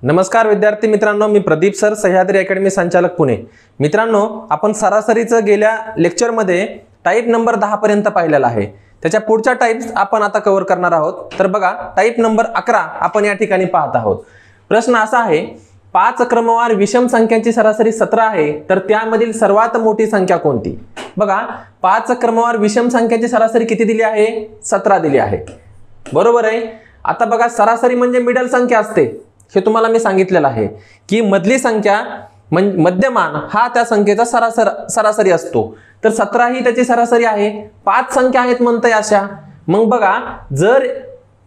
नमस्कार विद्यार्थी मित्रांनो, मी प्रदीप सर, सह्याद्री अकॅडमी संचालक पुणे। मित्रांनो, आपण सरासरीचं गेल्या लेक्चरमध्ये टाइप नंबर 10 पर्यंत पाहिलेला आहे। त्याच्या पुढच्या टाइप्स आपण आता कव्हर करणार आहोत। तर बघा, टाइप नंबर 11 आपण या ठिकाणी पाहत आहोत। प्रश्न असा आहे, 5 क्रमवार विषम संख्यांची सरासरी 17 आहे, तर त्यामधील सर्वात मोठी संख्या कोणती? बघा, 5 क्रमवार विषम संख्यांची सरासरी किती दिली आहे? 17 दिली आहे, बरोबर आहे। आता बघा, सरासरी म्हणजे मिडल संख्या असते, हे तुम्हाला मी सांगितलेलं आहे की मधली संख्या म्हणजे मध्यमान हा त्या संख्येचा सरासरी असतो। तर 17 ही त्याची सरासरी आहे। 5 संख्या आहेत म्हणताय अशा, मग बघा, जर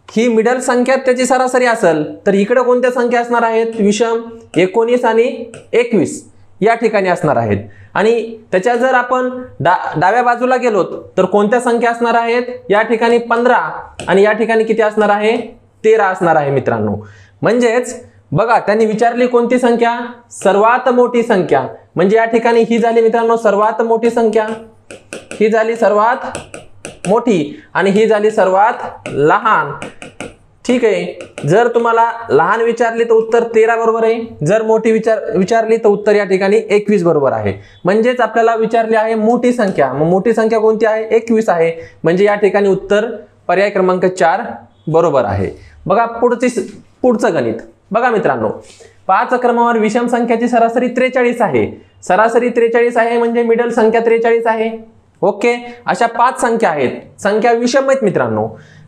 ही मिडल संख्या त्याची सरासरी असेल तर इकडे कोणत्या संख्या असणार आहेत? विषम 19 आणि 21 या ठिकाणी असणार आहेत। आणि त्याच्या जर आपण डाव्या बाजूला गेलो तर कोणत्या संख्या असणार आहेत? या ठिकाणी 15 आणि या ठिकाणी किती असणार आहे? 13 असणार आहे मित्रांनो। म्हणजेच बघा, त्यांनी विचारली कोणती संख्या? सर्वात मोठी संख्या। म्हणजे या ठिकाणी ही झाली मित्रांनो सर्वात मोठी संख्या, ही झाली सर्वात मोठी आणि ही झाली सर्वात लहान। ठीक आहे, जर तुम्हाला लहान विचारली तर उत्तर 13 बरोबर आहे, जर मोठी विचारली तर उत्तर या ठिकाणी 21 बरोबर आहे। म्हणजेच आपल्याला विचारली आहे मोठी संख्या, मग मोठी संख्या कोणती आहे? 21 आहे। म्हणजे या ठिकाणी उत्तर पर्याय क्रमांक 4 बरोबर आहे। बघा, पुढचं गणित बघा मित्रांनो, 5 क्रमवार विषम संख्याची सरासरी 43 आहे। सरासरी 43 आहे म्हणजे मिडल संख्या 43 आहे। ओके, अशा 5 संख्या आहेत, संख्या विषम आहेत मित्रांनो।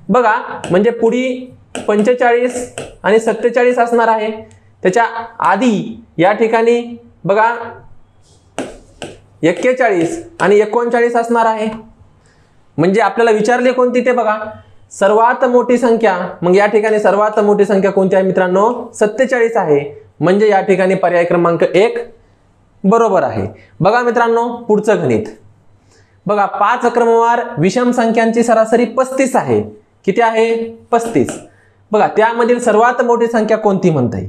बघा, म्हणजे पुढी 45 आणि 47 असणार आहे। त्याच्या आधी या ठिकाणी बघा 41 आणि 39 असणार आहे। म्हणजे आपल्याला विचारले कोणती ते बघा, सर्वात मोठी संख्या। मग या ठिकाणी सर्वात मोठी संख्या कोणती आहे मित्रांनो? 47 आहे। म्हणजे या ठिकाणी पर्याय क्रमांक 1 बरोबर आहे। बघा मित्रांनो, पुढचं गणित बघा, 5 क्रमवार विषम संख्यांची सरासरी 35 आहे। किती आहे? 35। बघा, त्यामधील सर्वात मोठी संख्या कोणती म्हणताय?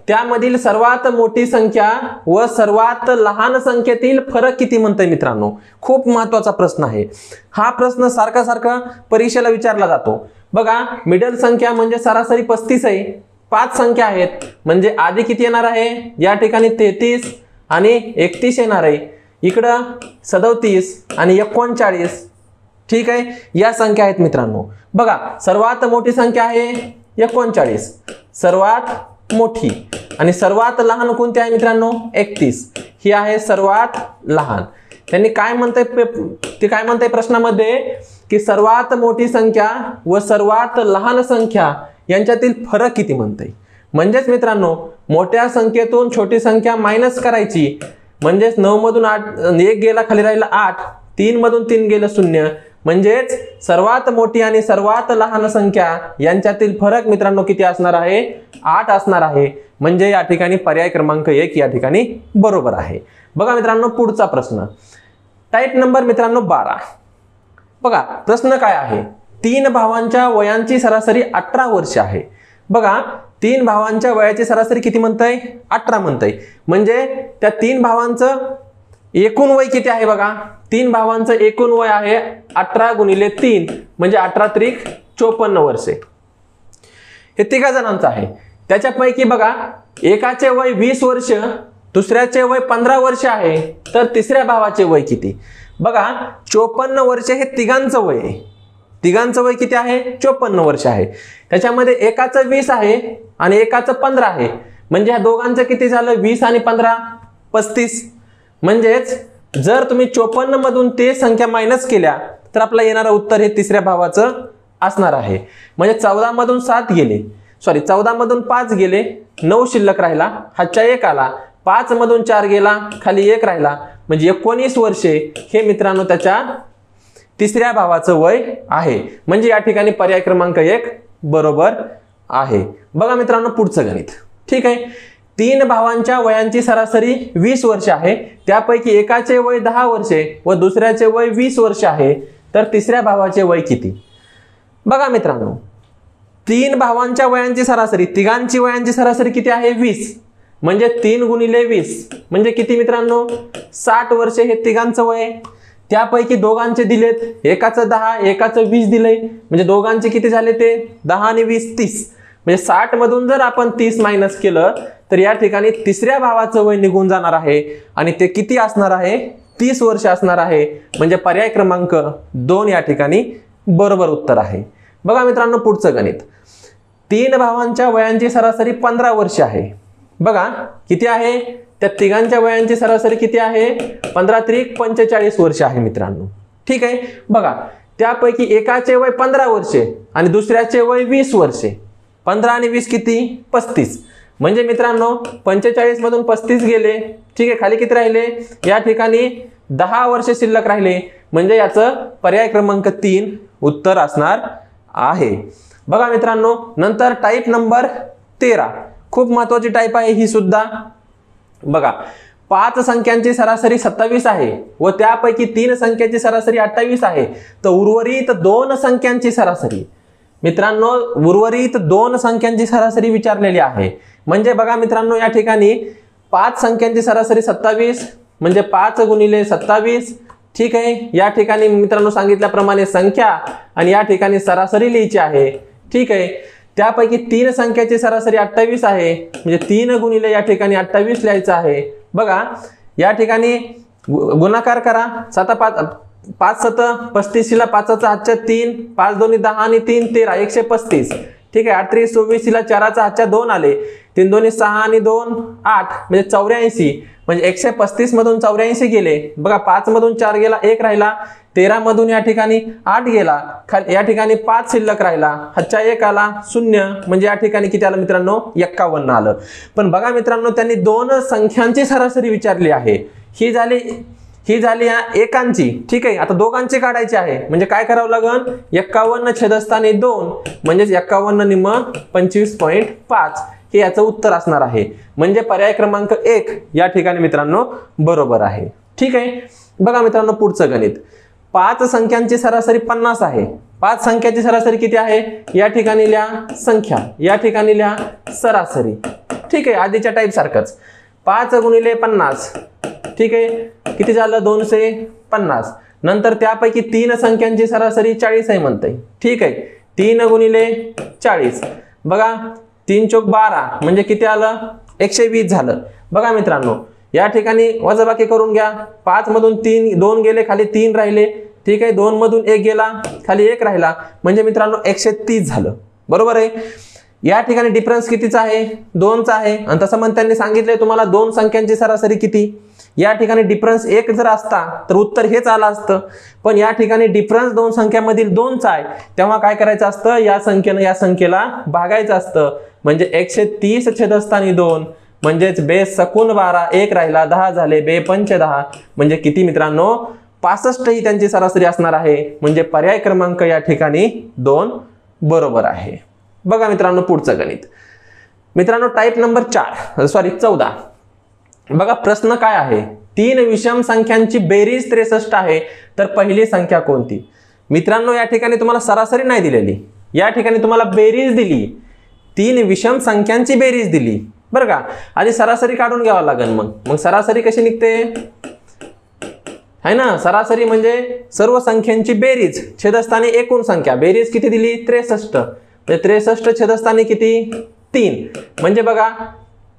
त्यामधील सर्वात मोठी संख्या व सर्वात लहान संख्येतील फरक किती म्हणताय मित्रांनो? खूप महत्त्वाचा प्रश्न आहे हा। प्रश्न सारखा परीक्षेला विचारला जातो। बघा, मिडल संख्या म्हणजे सरासरी 35 आहे, 5 संख्या आहेत, म्हणजे आधी किती येणार आहे? या ठिकाणी 33 आणि 31 येणार आहे, इकडं 37 आणि 39। ठीक आहे, या संख्या आहेत मित्रांनो। बघा, सर्वात मोठी संख्या आहे 39, सर्वात मोठी, आणि सर्वात लहान कोणती आहे मित्रांनो? 31 ही आहे सर्वात लहान। त्यांनी काय म्हणताय प्रश्नामध्ये की सर्वात मोठी संख्या व सर्वात लहान संख्या यांच्यातील फरक किती म्हणताय। म्हणजेच मित्रांनो, मोठ्या संख्येतून छोटी संख्या मायनस करायची, म्हणजेच 9 मधून 1 गेला, खाली राहिला 8, 3 मधून 3 गेलं 0। म्हणजेच सर्वात मोठी आणि सर्वात लहान संख्या यांच्यातील फरक मित्रांनो किती असणार आहे? 8 असणार आहे। म्हणजे या ठिकाणी पर्याय क्रमांक 1 या ठिकाणी बरोबर आहे। बघा मित्रांनो, पुढचा प्रश्न टाइप नंबर मित्रांनो 12। बघा, प्रश्न काय आहे? 3 भावांच्या वयांची सरासरी 18 वर्ष आहे। बघा, 3 भावांच्या वयाची सरासरी किती म्हणताय? 18 म्हणताय। म्हणजे त्या 3 भावांचं एकूण वय किती आहे? बघा, 3 भावांचं एकूण वय आहे 18 गुणिले 3 म्हणजे 18 त्रिक 54 वर्षे। हे 3 जणांचं आहे। त्याच्यापैकी बघा, एकाचे वय 20 वर्ष, दुसऱ्याचे वय 15 वर्ष आहे, तर तिसऱ्या भावाचे वय किती? बघा, 54 वर्षे हे तिघांचं वय आहे। तिघांचं वय किती आहे? 54 वर्ष आहे। त्याच्यामध्ये एकाचं 20 आहे आणि एकाचं 15 आहे, म्हणजे ह्या दोघांचं किती झालं? 20 आणि 15 35। म्हणजेच जर तुम्ही 54 मधून ते संख्या मायनस केल्या तर आपलं येणारं उत्तर हे तिसऱ्या भावाचं असणार आहे। म्हणजे 14 मधून 7 गेले, 14 मधून 5 गेले, 9 शिल्लक राहिला, हातच्या 1 आला, 5 मधून 4 गेला, खाली 1 राहिला, म्हणजे 19 वर्षे हे मित्रांनो त्याच्या तिसऱ्या भावाचं वय आहे। म्हणजे या ठिकाणी पर्याय क्रमांक 1 बरोबर आहे। बघा मित्रांनो, पुढचं गणित। ठीक आहे, 3 भावांच्या वयांची सरासरी 20 वर्ष आहे। त्यापैकी एकाचे वय 10 वर्षे व दुसऱ्याचे वय 20 वर्ष आहे, तर तिसऱ्या भावाचे वय किती? बघा मित्रांनो, 3 भावांच्या वयांची सरासरी, तिघांची वयांची सरासरी किती आहे? 20। म्हणजे 3 गुणिले 20 म्हणजे किती मित्रांनो? 60 वर्षे हे तिघांचं वय। त्यापैकी दोघांचे दिलेत, एकाचं 10 एकाचं 20 दिलंय, म्हणजे दोघांचे किती झाले ते? 10 आणि 20 30। म्हणजे 60 मधून जर आपण 30 मायनस केलं तर या ठिकाणी तिसऱ्या भावाचं वय निघून जाणार आहे आणि ते किती असणार आहे, 30 वर्ष असणार आहे. म्हणजे पर्याय क्रमांक 2 या ठिकाणी बरोबर उत्तर आहे. बघा मित्रांनो पुढचं गणित. 3 भावांच्या वयांची सरासरी 15 वर्ष आहे. बघा किती आहे, त्या तिघांच्या वयांची सरासरी किती आहे, 15 त्रिक 45 वर्ष आहे मित्रांनो. ठीक आहे. बघा त्यापैकी एकाचे वय 15 वर्षे आणि दुसऱ्याचे वय 20 वर्षे. 15 आणि 20 किती, 35. म्हणजे मित्रांनो 45 मधून 35 गेले. ठीक आहे. खाली किती राहिले, या ठिकाणी 10 वर्ष शिल्लक राहिले. म्हणजे याचं पर्याय क्रमांक 3 उत्तर असणार आहे. बघा मित्रांनो नंतर टाईप नंबर 13, खूप महत्वाची टाईप आहे ही सुद्धा. बघा 5 संख्यांची सरासरी 27 आहे व त्यापैकी 3 संख्येची सरासरी 28 आहे. तर उर्वरित 2 संख्यांची सरासरी, मित्रांनो उर्वरित 2 संख्यांची सरासरी विचारलेली आहे. म्हणजे बघा मित्रांनो या ठिकाणी 5 संख्यांची सरासरी 27 म्हणजे 5 गुणिले 27. ठीक आहे. या ठिकाणी मित्रांनो सांगितल्याप्रमाणे संख्या आणि या ठिकाणी सरासरी लिहायची आहे. ठीक आहे. त्यापैकी 3 संख्याची सरासरी 28 आहे म्हणजे 3 गुणिले या ठिकाणी 28 लिहायचं आहे. बघा या ठिकाणी गुणाकार करा. 5 7 35 ला 5चा हातच्या 3, 5 दोन्ही 10 आणि 3 13 135. ठीक आहे. 8 3 24 ला 4चा हातच्या 2 आले, 3 दोन्ही 6 आणि 2 8 म्हणजे 84. म्हणजे 135 मधून 84 गेले. बघा 5 मधून 4 गेला, 1 राहिला. 13 मधून या ठिकाणी 8 गेला, या ठिकाणी 5 शिल्लक राहिला, हातच्या 1 आला 0. म्हणजे या ठिकाणी किती आलं मित्रांनो, 51 आलं. पण बघा मित्रांनो त्यांनी 2 संख्यांची सरासरी विचारली आहे. ही झाली या एकांची. ठीक आहे. आता दोघांची काढायची आहे. म्हणजे काय करावं लागेल, 51 छेदस्थानी 2 म्हणजेच 51 निम्म 25.5 हे याचं उत्तर असणार आहे. म्हणजे पर्याय क्रमांक 1 या ठिकाणी मित्रांनो बरोबर आहे. ठीक आहे. बघा मित्रांनो पुढचं गणित. 5 संख्यांची सरासरी 50 आहे. 5 संख्याची सरासरी किती आहे, या ठिकाणी लिहा संख्या, या ठिकाणी लिहा सरासरी. ठीक आहे. आधीच्या टाईप सारखंच 5 गुणिले 50. ठीक आहे. किती झालं, 250. नंतर त्यापैकी 3 संख्यांची सरासरी 40 आहे म्हणते. ठीक आहे. 3 गुणिले 40. बघा 3 चौक 12 म्हणजे किती आलं, 120 झालं. बघा मित्रांनो या ठिकाणी वजाबाकी करून घ्या. 5 मधून 2 गेले, खाली 3 राहिले. ठीक आहे. 2 मधून 1 गेला, खाली 1 राहिला. म्हणजे मित्रांनो 130 झालं. बरोबर आहे. या ठिकाणी डिफरन्स कितीचा आहे, 2चा आहे. आणि तसं म्हणून त्यांनी सांगितलंय तुम्हाला 2 संख्यांची सरासरी किती. या ठिकाणी डिफरन्स 1 जर असता तर उत्तर हेच आलं असतं. पण या ठिकाणी डिफरन्स 2 संख्यांमधील 2चा आहे, तेव्हा काय करायचं असतं, या संख्येनं या संख्येला भागायचं असतं. म्हणजे 130 छेदस्थानी 2 म्हणजेच बे सकून 12, 1 राहिला, 10 झाले, बे पंच 10 म्हणजे किती मित्रांनो 65 ही त्यांची सरासरी असणार आहे. म्हणजे पर्याय क्रमांक या ठिकाणी 2 बरोबर आहे. बघा मित्रांनो पुढचं गणित. मित्रांनो टाईप नंबर 14. बघा प्रश्न काय आहे, 3 विषम संख्यांची बेरीज 63 आहे तर पहिली संख्या कोणती. मित्रांनो या ठिकाणी तुम्हाला सरासरी नाही दिलेली, या ठिकाणी तुम्हाला बेरीज दिली. 3 विषम संख्यांची बेरीज दिली बरं का. आधी सरासरी काढून घ्यावं लागेल. मग सरासरी कशी निघते है ना. सरासरी म्हणजे सर्व संख्यांची बेरीज छेदस्थानी एकूण संख्या. बेरीज किती दिली, 63. म्हणजे 63 छेदस्थानी किती, 3. म्हणजे बघा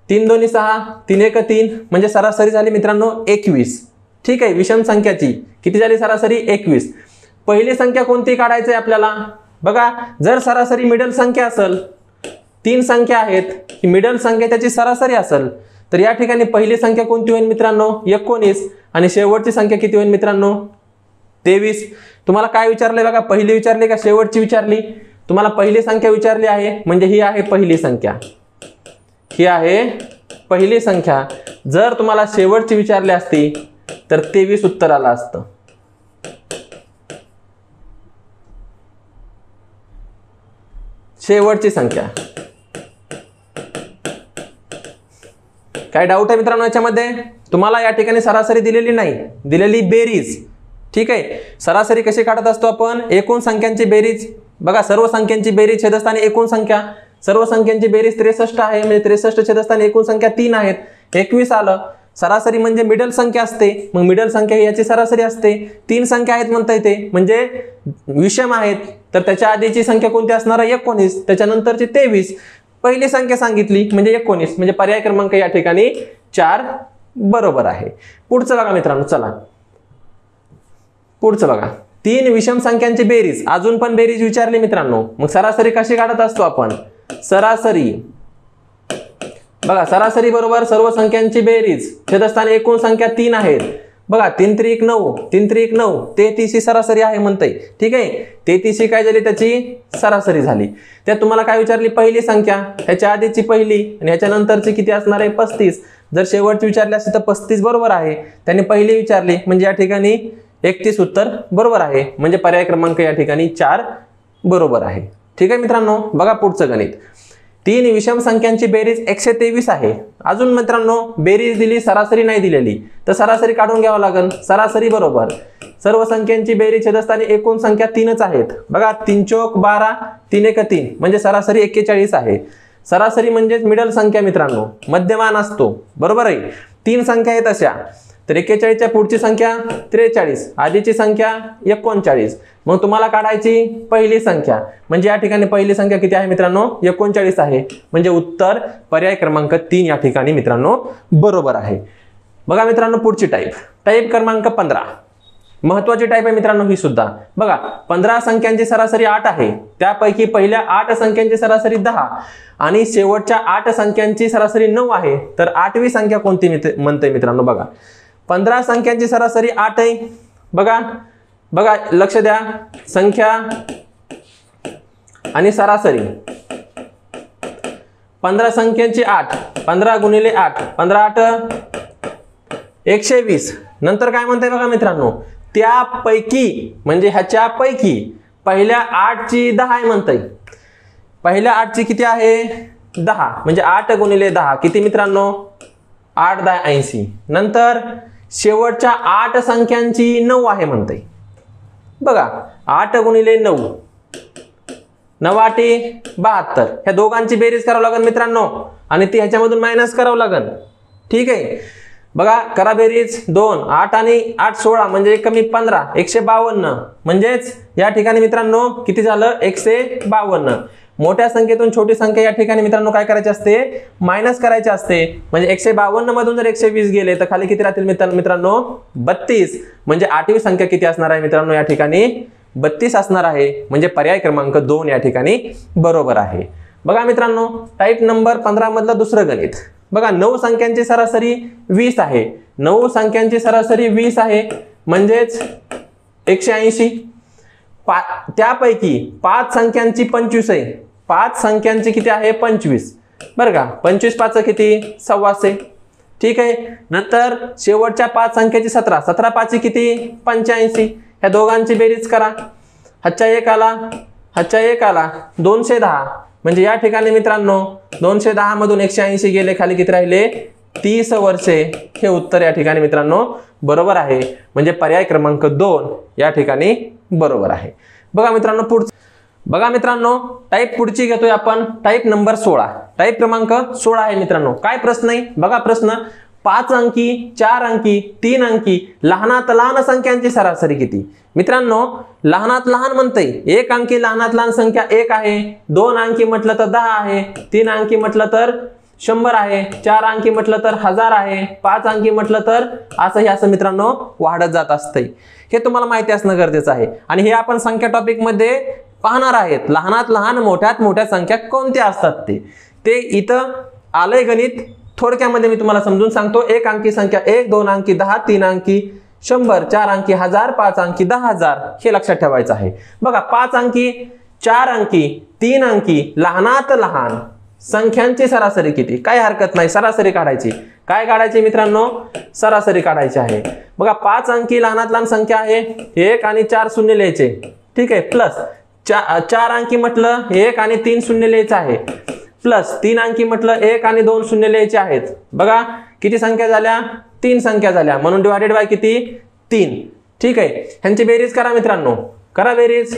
3 2 6, 3 1 3 म्हणजे सरासरी झाली मित्रांनो 21. ठीक आहे. विषम संख्याची किती झाली सरासरी, 21. पहिली संख्या कोणती काढायची आहे आपल्याला. बघा जर सरासरी मिडल संख्या असेल, 3 संख्या आहेत, ही मिडल संख्या त्याची सरासरी असेल तर या ठिकाणी पहिली संख्या कोणती होईल मित्रांनो, 19. आणि शेवटची संख्या किती होईल मित्रांनो, 23. तुम्हाला काय विचारलंय बघा, पहिली विचारली का शेवटची विचारली. तुम्हाला पहिली संख्या विचारली आहे म्हणजे ही आहे पहिली संख्या, ही आहे पहिली संख्या. जर तुम्हाला शेवटची विचारली असती तर 23 उत्तर आलं असतं. शेवटची संख्या. काय डाऊट आहे मित्रांनो याच्यामध्ये. तुम्हाला या ठिकाणी सरासरी दिलेली नाही, दिलेली बेरीज. ठीक आहे. सरासरी कशी काढत असतो आपण, एकूण संख्यांची बेरीज. बघा सर्व संख्यांची बेरीज छेदस्थानी एकूण संख्या. सर्व संख्यांची बेरीज 63 आहे म्हणजे 63 छेदस्थानी एकूण संख्या 3 आहेत, 21 आलं. सरासरी म्हणजे मिडल संख्या असते, मग मिडल संख्या ही याची सरासरी असते. 3 संख्या आहेत म्हणता येते म्हणजे विषम आहेत तर त्याच्या आधीची संख्या कोणती असणार आहे 19, त्याच्यानंतरची 23, पहिली संख्या सांगितली म्हणजे 19, म्हणजे पर्याय क्रमांक या ठिकाणी 4 बरोबर आहे. पुढचं बघा मित्रांनो, चला पुढचं बघा. 3 विषम संख्यांची बेरीज, अजून पण बेरीज विचारली मित्रांनो. मग सरासरी कशी काढत असतो आपण? सरासरी बघा, सरासरी बरोबर सर्व संख्यांची बेरीज, छेदस्थानी एकूण संख्या 3 आहेत. बघा 3 3 9, 3 3 9, 33 ही सरासरी आहे म्हणते. ठीक आहे, 33 काय झाली? त्याची सरासरी झाली. त्यात तुम्हाला काय विचारली? पहिली संख्या, ह्याच्या आधीची पहिली आणि ह्याच्या नंतरची किती असणार आहे? 35. जर शेवटची विचारली असती तर 35 बरोबर आहे. त्याने पहिली विचारली म्हणजे या ठिकाणी 31 उत्तर बरोबर आहे. म्हणजे पर्याय क्रमांक या ठिकाणी 4 बरोबर आहे. ठीक आहे मित्रांनो, बघा पुढचं गणित. 3 विषम संख्यांची बेरीज 123 आहे. अजून मित्रांनो बेरीज दिली, सरासरी नाही दिलेली, तर सरासरी काढून घ्यावं लागेल. सरासरी बरोबर सर्व संख्यांची बेरीज, छेदस्थानी एकूण संख्या 3च आहेत. बघा 3 चौक 12, 3 1 3, म्हणजे सरासरी 41 आहे. सरासरी म्हणजेच मिडल संख्या मित्रांनो, मध्यमान असतो. बरोबर आहे. 3 संख्या आहेत अशा, तर 41च्या पुढची संख्या 43, आधीची संख्या 39. मग तुम्हाला काढायची पहिली संख्या, म्हणजे या ठिकाणी पहिली संख्या किती आहे मित्रांनो? 39 आहे. म्हणजे उत्तर पर्याय क्रमांक 3 या ठिकाणी मित्रांनो बरोबर आहे. बघा मित्रांनो पुढची टाईप क्रमांक 15, महत्वाची टाईप आहे मित्रांनो ही सुद्धा. बघा 15 संख्यांची सरासरी 8 आहे. त्यापैकी पहिल्या 8 संख्यांची सरासरी 10 आणि शेवटच्या 8 संख्यांची सरासरी 9 आहे. तर 8वी संख्या कोणती म्हणते मित्रांनो? बघा 15 संख्यांची सरासरी 8 आहे. बघा बघा लक्ष द्या, संख्या आणि सरासरी. 15 संख्यांची 8, 15 गुणिले 8, 15 8 120. नंतर काय म्हणताय बघा मित्रांनो, त्यापैकी म्हणजे ह्याच्या पैकी पहिल्या 8ची 10 आहे म्हणताय. पहिल्या 8ची किती आहे? 10, म्हणजे 8 गुणिले 10 किती मित्रांनो? 8 10 80. नंतर शेवटच्या 8 संख्यांची 9 आहे म्हणताय. बघा 8 गुणिले 9, 9 8 72. ह्या दोघांची बेरीज करावं लागेल मित्रांनो आणि ती ह्याच्यामधून मायनस करावं लागेल. ठीक आहे, बघा करा बेरीज. 2 8 आणि 8 16, म्हणजे कमी 15 152. म्हणजेच या ठिकाणी मित्रांनो किती झालं? 152. मोठ्या संख्येतून छोटी संख्या या ठिकाणी मित्रांनो काय करायची असते? मायनस करायची असते. म्हणजे 152 मधून जर 120 गेले तर खाली किती राहतील मित्रांनो? 32. म्हणजे 8वी संख्या किती असणार आहे मित्रांनो? या ठिकाणी 32 असणार आहे. म्हणजे पर्याय क्रमांक 2 या ठिकाणी बरोबर आहे. बघा मित्रांनो टाईप नंबर 15 मधलं दुसरं गणित. बघा 9 संख्यांची सरासरी 20 आहे. 9 संख्यांची सरासरी 20 आहे, म्हणजेच 180. त्यापैकी 5 संख्यांची 25 आहे. 5 संख्यांची किती आहे? 25. बरं का, 25 5 किती? 125. ठीक आहे. नंतर शेवटच्या 5 संख्येची 17, 17 5 किती? 85. ह्या दोघांची बेरीज करा. हाच्या 1 आला, हाच्या 1 आला, 210. म्हणजे या ठिकाणी मित्रांनो 210 मधून 180 गेले, खाली किती राहिले? 30 वर्षे. हे उत्तर या ठिकाणी मित्रांनो बरोबर आहे. म्हणजे पर्याय क्रमांक 2 या ठिकाणी बरोबर आहे. बघा मित्रांनो बघा मित्रांनो टाईप पुढची घेतोय आपण, टाईप नंबर 16. टाईप क्रमांक 16 आहे मित्रांनो. काय प्रश्न आहे? बघा प्रश्न. 5 अंकी, 4 अंकी, 3 अंकी लहानात लहान संख्यांची सरासरी किती? मित्रांनो लहानात लहान म्हणतंय, 1 अंकी लहानात लहान संख्या 1 आहे, 2 अंकी म्हटलं तर 10 आहे, 3 अंकी म्हटलं तर 100 आहे, 4 अंकी म्हटलं तर 1000 आहे, 5 अंकी म्हटलं तर असं मित्रांनो वाढत जात असतंय. हे तुम्हाला माहिती असणं गरजेचं आहे. आणि हे आपण संख्या टॉपिक मध्ये पाहणार आहेत. लहानात लहान मोठ्यात मोठ्या संख्या कोणत्या असतात ते इथं आलंय गणित. थोडक्यामध्ये मी तुम्हाला समजून सांगतो. 1 अंकी संख्या 1, 2 अंकी 10, 3 अंकी 100, 4 अंकी 1000, 5 अंकी 10000 हे लक्षात ठेवायचं आहे. बघा 5 अंकी, 4 अंकी, 3 अंकी लहानात लहान संख्यांची सरासरी किती? काय हरकत नाही, सरासरी काढायची. काय काढायची मित्रांनो? सरासरी काढायची आहे. बघा 5 अंकी लहानात लहान संख्या आहे, 1 आणि 4 शून्य लिहायचे. ठीक आहे, प्लस 4 अंकी म्हटलं 1 आणि 3 शून्य लिहायचं आहे, प्लस 3 अंकी म्हटलं 1 आणि 2 शून्य लिहायचे आहेत. बघा किती संख्या झाल्या? 3 संख्या झाल्या, म्हणून डिवायडेड बाय किती? 3. ठीक आहे, ह्यांची बेरीज करा मित्रांनो. करा बेरीज.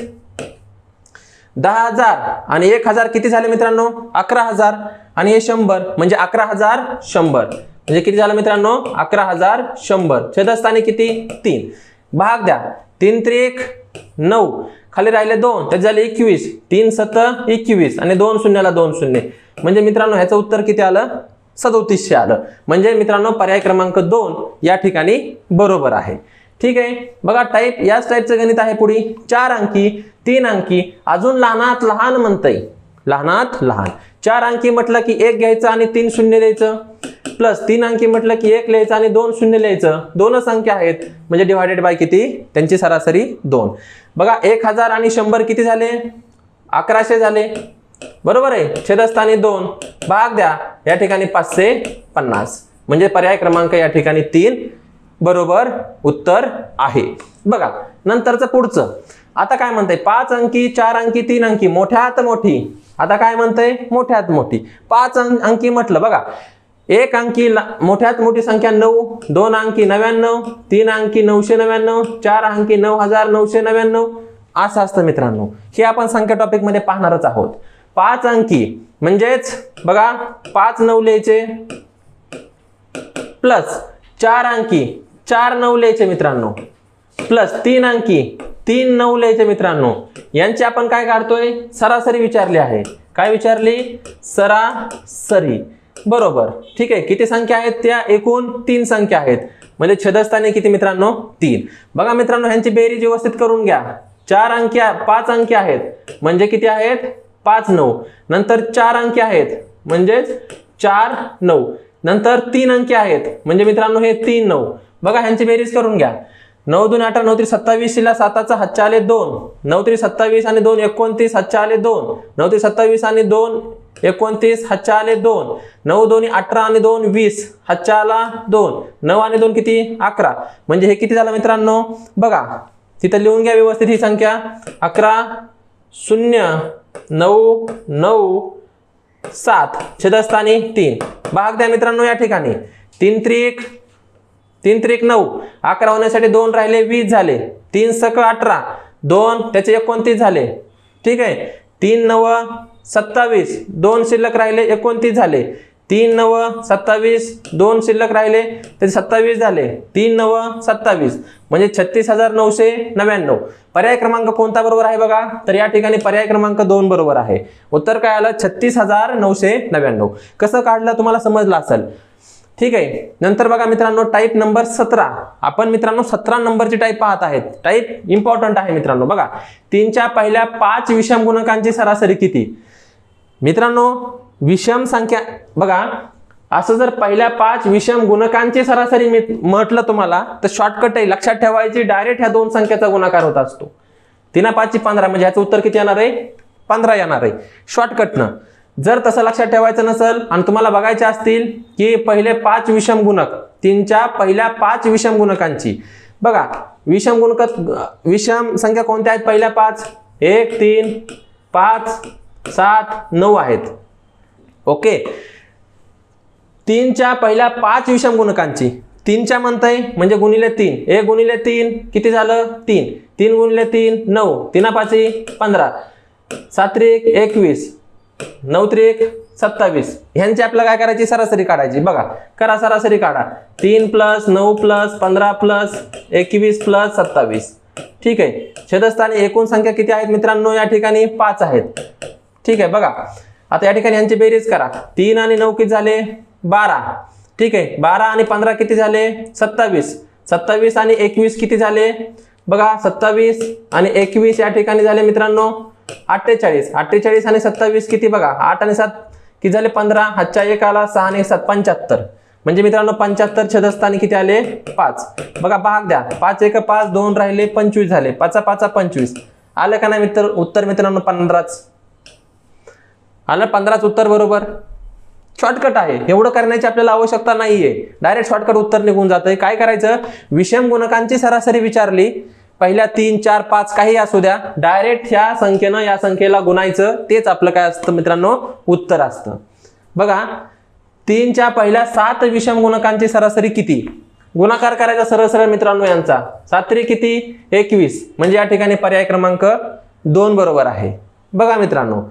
10,000 आणि 1,000 किती झाले मित्रांनो? 11,000. आणि हे 100 म्हणजे 11,100. म्हणजे किती झालं मित्रांनो? 11,100. छेदस्थानी किती? 3. भाग द्या. 3 3 9. खाली राहिले 2 त्यात झाले 21, 3 7 21 आणि 2 शून्याला 2 शून्य, म्हणजे मित्रांनो ह्याचं उत्तर किती आलं? 3700 आलं. म्हणजे मित्रांनो पर्याय क्रमांक 2 या ठिकाणी बरोबर आहे. ठीक आहे, बघा टाईप याच टाईपचं गणित आहे पुढे 4 अंकी 3 अंकी अजून लहानात लहान म्हणतंय, लहानात लहान 4 अंकी म्हटलं की 1 घ्यायचं आणि 3 शून्य द्यायचं, प्लस 3 अंकी म्हटलं की 1 लिहायचं आणि 2 शून्य लिहायचं. दोनच संख्या आहेत म्हणजे डिवायडेड बाय किती? त्यांची सरासरी 2. बघा 1000 आणि 100 किती झाले? 1100 झाले, बरोबर आहे. छेदस्थानी 2 भाग द्या, या ठिकाणी 550, म्हणजे पर्याय क्रमांक या ठिकाणी 3 बरोबर उत्तर आहे. बघा नंतरचं पुढचं आता काय म्हणतंय? 5 अंकी 4 अंकी 3 अंकी मोठ्यात मोठी. आता काय म्हणतंय? मोठ्यात मोठी. 5 अंकी म्हटलं बघा 1 अंकी मोठ्यात मोठी संख्या 9, 2 अंकी 99, 3 अंकी 999, 4 अंकी 9999 असं असतं मित्रांनो. हे आपण संख्या टॉपिक मध्ये पाहणारच आहोत. 5 अंकी म्हणजेच बघा 5 9 लिहायचे, प्लस 4 अंकी 4 9 लिहायचे मित्रांनो, प्लस 3 अंकी 3 9 लिहायचे मित्रांनो. यांची आपण काय काढतोय? सरासरी विचारली आहे. काय विचारली? सरासरी, बरोबर. ठीक आहे, किती संख्या आहेत? त्या एकूण 3 संख्या आहेत, म्हणजे छेदस्थानी किती मित्रांनो? 3. बघा मित्रांनो ह्यांची बेरीज व्यवस्थित करून घ्या. 4 अंकी 5 अंकी आहेत म्हणजे किती आहेत? 5 9, नंतर 4 अंकी आहेत म्हणजेच 4 9, नंतर 3 अंकी आहेत म्हणजे मित्रांनो हे 3 9. बघा ह्यांची बेरीज करून घ्या. 9 2 18 9 3 27 ला 7चा हातच्या आले 2, 9 3 27 आणि 2 29 हातच्या आले 2, 9 3 27 आणि 2 29 हातच्या आले 2, 9 2 18 आणि 2 20 हातच्या आला 2, 9 आणि 2 किती? 11, म्हणजे हे किती झालं मित्रांनो? बघा तिथं लिहून घ्या व्यवस्थित ही संख्या. 11 0 9 9 7 छेदस्थानी 3 भाग द्या मित्रांनो. या ठिकाणी 3 त्रिक 9, 11 होण्यासाठी 2 राहिले 20 झाले, 3 सक 18, 2 त्याचे 29 झाले. ठीक आहे, 3 9 27, 2 शिल्लक राहिले 29 झाले, 3 9 27, 2 शिल्लक राहिले त्याचे 27 झाले, 3 9 27 म्हणजे 36,999. पर्याय क्रमांक कोणता बरोबर आहे बघा? तर या ठिकाणी पर्याय क्रमांक 2 बरोबर आहे. उत्तर काय आलं? 36,999. कसं काढलं तुम्हाला समजलं असेल. ठीक आहे, नंतर बघा मित्रांनो टाईप नंबर 17. आपण मित्रांनो 17 नंबरची टाईप पाहत आहेत. टाईप इम्पॉर्टंट आहे मित्रांनो. बघा 3च्या पहिल्या 5 विषम गुणकांची सरासरी किती? मित्रांनो विषम संख्या बघा असं जर पहिल्या 5 विषम गुणकांची सरासरी म्हटलं तुम्हाला तर शॉर्टकट आहे, लक्षात ठेवायची. डायरेक्ट ह्या 2 संख्येचा गुणाकार होत असतो. 3 5 15 म्हणजे ह्याचं उत्तर किती येणार आहे? 15 येणार आहे शॉर्टकटनं. जर तसं लक्षात ठेवायचं नसेल आणि तुम्हाला बघायचे असतील की पहिले 5 विषम गुणक 3च्या पहिल्या 5 विषम गुणकांची बघा विषम संख्या कोणत्या आहेत? पहिल्या 5 1 3 5 7 9 आहेत. ओके, 3च्या पहिल्या 5 विषम गुणकांची 3च्या म्हणताय म्हणजे गुणिले 3, 1 गुणिले 3 किती झालं? 3, 3 गुणिले 3 9, 3 5 15, 7 1 21, 9 3 27. ह्यांची आपल्याला काय करायची? सरासरी काढायची. बघा करा सरासरी काढा. 3 + 9 + 15 + 21 + 27. ठीक आहे, छेदस्थानी एकूण संख्या किती आहेत मित्रांनो? या ठिकाणी 5 आहेत. ठीक आहे, बघा आता या ठिकाणी यांची बेरीज करा. 3 आणि 9 किती झाले? 12. ठीक आहे, 12 आणि 15 किती झाले? 27. 27 आणि 21 किती झाले? बघा 27 आणि 21 या ठिकाणी झाले मित्रांनो 48. 48 आणि 27 किती? बघा 8 आणि 7 किती झाले? 15. हातच्या 1 आला 6 आणि 7 75. म्हणजे मित्रांनो 75 छेदस्थानी किती आले? 5. बघा भाग द्या. 5 1 5, 2 राहिले 25 झाले. 5 5 25 आलं का नाही मित्र? उत्तर मित्रांनो 15च आलं. 15च उत्तर बरोबर. शॉर्टकट आहे, एवढं करण्याची आपल्याला आवश्यकता नाहीये. डायरेक्ट शॉर्टकट उत्तर निघून जातंय. काय करायचं? विषम गुणकांची सरासरी विचारली, पहिल्या 3 4 5 काही असू द्या, डायरेक्ट ह्या संख्येनं या संख्येला गुणायचं. तेच आपलं काय असतं मित्रांनो? उत्तर असतं. बघा 3च्या पहिल्या 7 विषम गुणकांची सरासरी किती? गुणाकार करायचा सरळ सरळ मित्रांनो यांचा. 7 3 किती? 21. म्हणजे या ठिकाणी पर्याय क्रमांक 2 बरोबर आहे. बघा मित्रांनो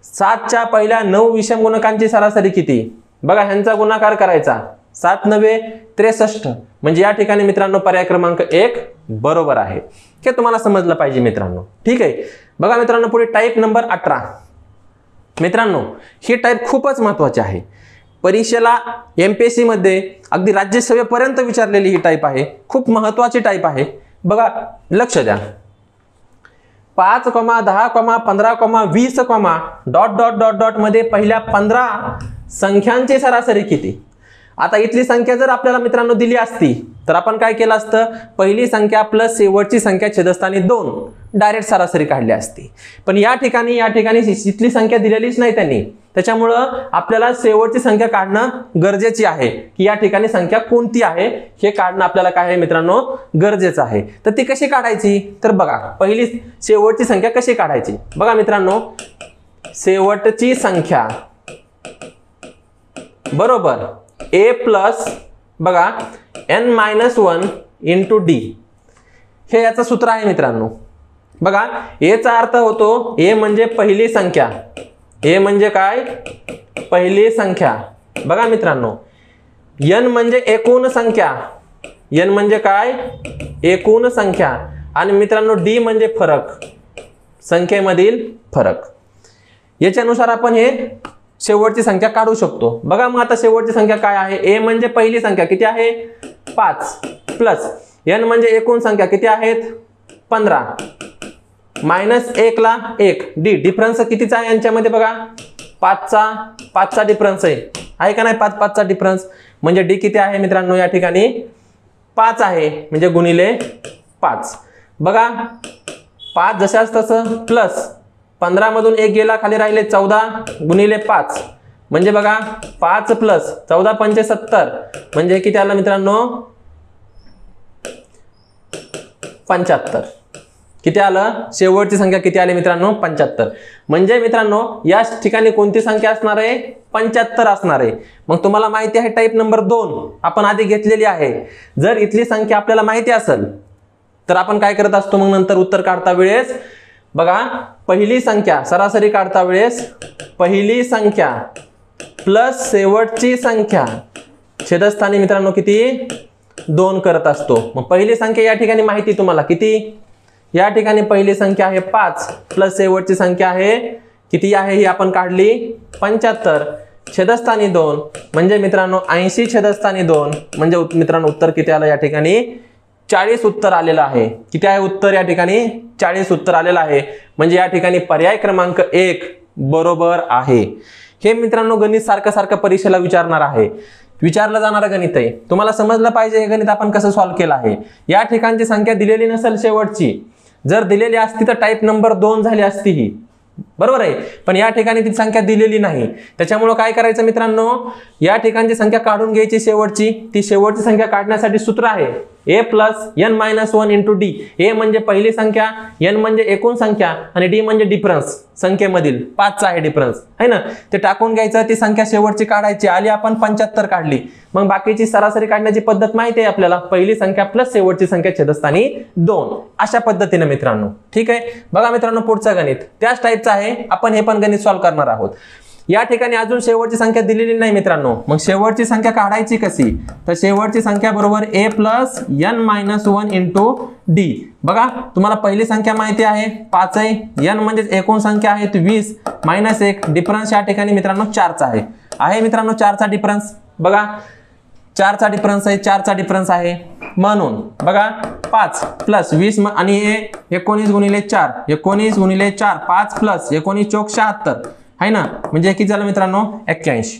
7च्या पहिल्या 9 विषम गुणकांची सरासरी किती? बघा ह्यांचा गुणाकार करायचा. 7 9 63. म्हणजे या ठिकाणी मित्रांनो पर्याय क्रमांक 1 बरोबर आहे. हे तुम्हाला समजलं पाहिजे मित्रांनो. ठीक आहे. बघा मित्रांनो, पुढे टाईप नंबर 18. मित्रांनो, ही टाईप खूपच महत्त्वाची आहे. परीक्षेला MPSC मध्ये अगदी राज्यसेवेपर्यंत विचारलेली ही टाईप आहे. खूप महत्त्वाची टाईप आहे. बघा, लक्ष द्या. 5, 10, 15, 20, डॉट डॉट डॉट डॉट मध्ये पहिल्या 15 संख्यांची सरासरी किती? आता इथली संख्या जर आपल्याला मित्रांनो दिली असती तर आपण काय केलं असतं, पहिली संख्या प्लस शेवटची संख्या छेदस्थानी 2 डायरेक्ट सरासरी काढली असती. पण या ठिकाणी इथली संख्या दिलेलीच नाही त्यांनी, त्याच्यामुळं आपल्याला शेवटची संख्या काढणं गरजेची आहे की या ठिकाणी संख्या कोणती आहे हे काढणं आपल्याला काय आहे मित्रांनो गरजेचं आहे. तर ती कशी काढायची, तर बघा, पहिली शेवटची संख्या कशी काढायची. बघा मित्रांनो, शेवटची संख्या बरोबर a प्लस बघा n-1 इंटू d, हे याचं सूत्र आहे मित्रांनो. बघा, a चा अर्थ होतो a म्हणजे पहिली संख्या, a म्हणजे काय, पहिली संख्या. बघा मित्रांनो, n म्हणजे एकूण संख्या, n म्हणजे काय, एकूण संख्या. आणि मित्रांनो d म्हणजे फरक, संख्येमधील फरक. याच्यानुसार आपण हे शेवटची संख्या काढू शकतो. बघा मग आता शेवटची संख्या काय आहे, a म्हणजे पहिली संख्या किती आहे 5 प्लस n म्हणजे एकूण संख्या किती आहेत 15 मायनस 1 ला 1 d, डिफरन्स कितीचा आहे यांच्यामध्ये बघा 5चा डिफरन्स आहे का नाही, 5चा डिफरन्स म्हणजे d किती आहे मित्रांनो या ठिकाणी 5 आहे, म्हणजे गुणिले 5. बघा 5 जशास तसं प्लस 15 मधून 1 गेला, खाली राहिले 14 गुणिले 5 म्हणजे बघा 5 प्लस 14 पंचे 70 म्हणजे किती आलं मित्रांनो 75. किती आलं, शेवटची संख्या किती आली मित्रांनो 75. म्हणजे मित्रांनो या ठिकाणी कोणती संख्या असणार आहे 75 असणार आहे. मग तुम्हाला माहिती आहे टाईप नंबर 2 आपण आधी घेतलेली आहे. जर इथली संख्या आपल्याला माहिती असेल तर आपण काय करत असतो, मग नंतर उत्तर काढता वेळेस बघा पहिली संख्या सरासरी काढता वेळेस पहिली संख्या प्लस शेवटची संख्या छेदस्थानी मित्रांनो किती 2 करत असतो. मग पहिली संख्या या ठिकाणी माहिती तुम्हाला किती, या ठिकाणी पहिली संख्या आहे 5 प्लस शेवटची संख्या आहे किती आहे ही आपण काढली 75 छेदस्थानी 2 म्हणजे मित्रांनो 80 छेदस्थानी 2 म्हणजे मित्रांनो उत्तर किती आलं या ठिकाणी 40 उत्तर आलेलं आहे. किती आहे उत्तर या ठिकाणी 40 उत्तर आलेलं आहे. म्हणजे या ठिकाणी पर्याय क्रमांक 1 बरोबर आहे. हे मित्रांनो गणित सारखं परीक्षेला विचारलं जाणारं गणित आहे. तुम्हाला समजलं पाहिजे हे गणित आपण कसं सॉल्व्ह केलं आहे. या ठिकाणची संख्या दिलेली नसेल शेवटची, जर दिलेली असती तर टाईप नंबर 2 झाली असती ही, बरोबर आहे. पण या ठिकाणी ती संख्या दिलेली नाही, त्याच्यामुळे काय करायचं मित्रांनो या ठिकाणची संख्या काढून घ्यायची शेवटची. ती शेवटची संख्या काढण्यासाठी सूत्र आहे a plus n-1 into d. a म्हणजे पहिली संख्या, n म्हणजे एकूण संख्या आणि d म्हणजे डिफरन्स, संख्येमधील 5चा आहे डिफरन्स आहे ना. ते टाकून घ्यायचं, ती संख्या शेवटची काढायची. आली आपण 75 काढली. मग बाकीची सरासरी काढण्याची पद्धत माहिती आहे आपल्याला, पहिली संख्या प्लस शेवटची संख्या छेदस्थानी 2 अशा पद्धतीने मित्रांनो. ठीक आहे. बघा मित्रांनो पुढचं गणित त्याच टाईपचं आहे, आपण हे पण गणित सॉल्व्ह करणार आहोत. या ठिकाणी अजून शेवटची संख्या दिलेली नाही मित्रांनो. मग शेवटची संख्या काढायची कशी, तर शेवटची संख्या बरोबर a plus n-1 into d. बघा तुम्हाला पहिली संख्या माहिती आहे 5 आहे, n म्हणजे एकूण संख्या आहे 20 मायनस 1 डिफरन्स या ठिकाणी मित्रांनो 4चा आहे मित्रांनो 4चा डिफरन्स. बघा 4चा डिफरन्स आहे, 4चा डिफरन्स आहे म्हणून बघा 5 प्लस 20 आणि हे 19 गुणिले 4 19 गुणिले 4 5 प्लस 19 चौक 76 आहे ना, म्हणजे किती झालं मित्रांनो 81.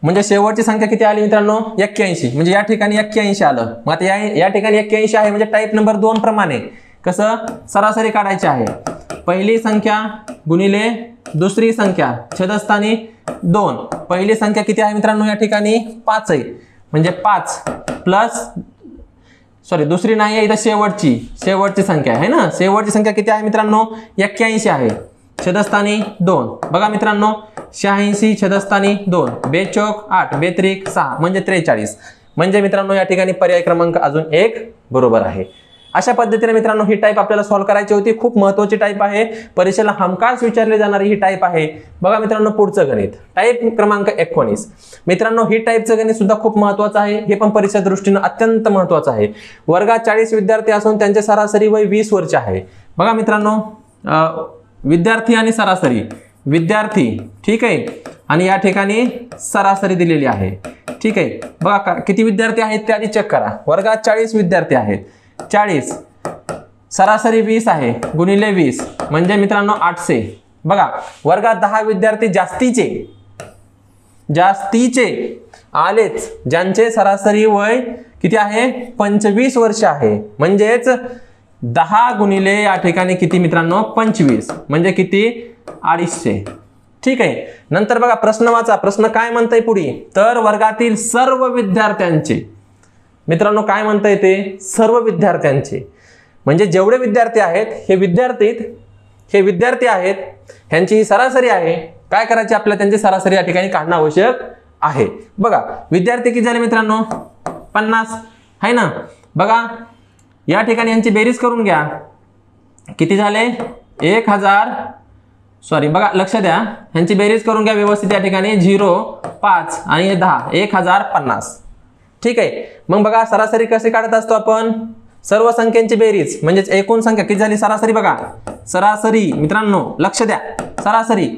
म्हणजे शेवटची संख्या किती आली मित्रांनो 81. म्हणजे या ठिकाणी 81 आलं. मग आता या ठिकाणी 81 आहे म्हणजे टाईप नंबर 2 प्रमाणे कसं सरासरी काढायची आहे. पहिली संख्या गुणिले दुसरी संख्या छेदस्थानी 2. पहिली संख्या किती आहे मित्रांनो या ठिकाणी 5 आहे, म्हणजे 5 प्लस दुसरी नाही आहे इथं शेवटची संख्या आहे ना. शेवटची संख्या किती आहे मित्रांनो 81 आहे, छेदस्थानी 2. बघा मित्रांनो 86 छेदस्थानी 2 बेचौक 8 बेत्रिक 6 म्हणजे 43. म्हणजे मित्रांनो या ठिकाणी पर्याय क्रमांक अजून 1 बरोबर आहे. अशा पद्धतीने मित्रांनो ही टाईप आपल्याला सॉल्व्ह करायची होती. खूप महत्त्वाची टाईप आहे, परीक्षेला हमखास विचारली जाणारी ही टाईप आहे. बघा मित्रांनो पुढचं गणित टाईप क्रमांक 19. मित्रांनो ही टाईपचं गणित सुद्धा खूप महत्त्वाचं आहे. हे पण परीक्षा दृष्टीने अत्यंत महत्त्वाचं आहे. वर्गात 40 विद्यार्थी असून त्यांचे सरासरी वय 20 वर्ष आहे. बघा मित्रांनो विद्यार्थी आणि सरासरी, विद्यार्थी ठीक आहे आणि या ठिकाणी सरासरी दिलेली आहे. ठीक आहे, बघा किती विद्यार्थी आहेत ते आधी चेक करा. वर्गात 40 विद्यार्थी आहेत. 40 सरासरी 20 आहे गुणिले 20 म्हणजे मित्रांनो 800. बघा वर्गात 10 विद्यार्थी जास्तीचे आलेच ज्यांचे सरासरी वय किती आहे 25 वर्ष आहे. म्हणजेच 10 गुणिले या ठिकाणी किती मित्रांनो 25 म्हणजे किती 250. ठीक आहे, नंतर बघा प्रश्न वाचा. प्रश्न काय म्हणताय पुढे, तर वर्गातील सर्व विद्यार्थ्यांचे, मित्रांनो काय म्हणताय ते सर्व विद्यार्थ्यांचे म्हणजे जेवढे विद्यार्थी आहेत हे विद्यार्थी आहेत, ह्यांची ही सरासरी आहे. काय करायचे आपल्याला, त्यांची सरासरी या ठिकाणी काढणं आवश्यक आहे. बघा विद्यार्थी किती झाले मित्रांनो 50 आहे ना. बघा या ठिकाणी यांची बेरीज करून घ्या, किती झाले 1000 सॉरी बघा लक्ष द्या, ह्यांची बेरीज करून घ्या व्यवस्थित. या ठिकाणी 0 5 आणि 10 1050. ठीक आहे, मग बघा सरासरी कसे काढत असतो आपण, सर्व संख्यांची बेरीज म्हणजेच एकूण संख्या किती झाली सरासरी. बघा सरासरी मित्रांनो लक्ष द्या, सरासरी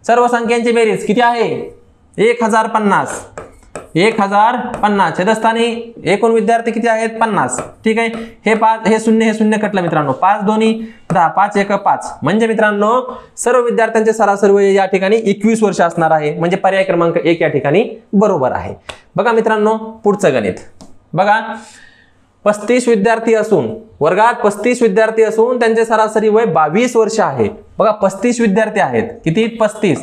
सर्व संख्यांची बेरीज किती आहे 1050. 1050 छेदस्थानी एकूण विद्यार्थी किती आहेत 50. ठीक आहे, हे 5 हे शून्य कटलं मित्रांनो. 5 दोन्ही 10 5 1 5 म्हणजे मित्रांनो सर्व विद्यार्थ्यांचे सरासरी वय या ठिकाणी 21 वर्ष असणार आहे. म्हणजे पर्याय क्रमांक 1 या ठिकाणी बरोबर आहे. बघा मित्रांनो पुढचं गणित बघा. 35 विद्यार्थी असून वर्गात 35 विद्यार्थी असून त्यांचे सरासरी वय 22 वर्ष आहे. बघा 35 विद्यार्थी आहेत, किती 35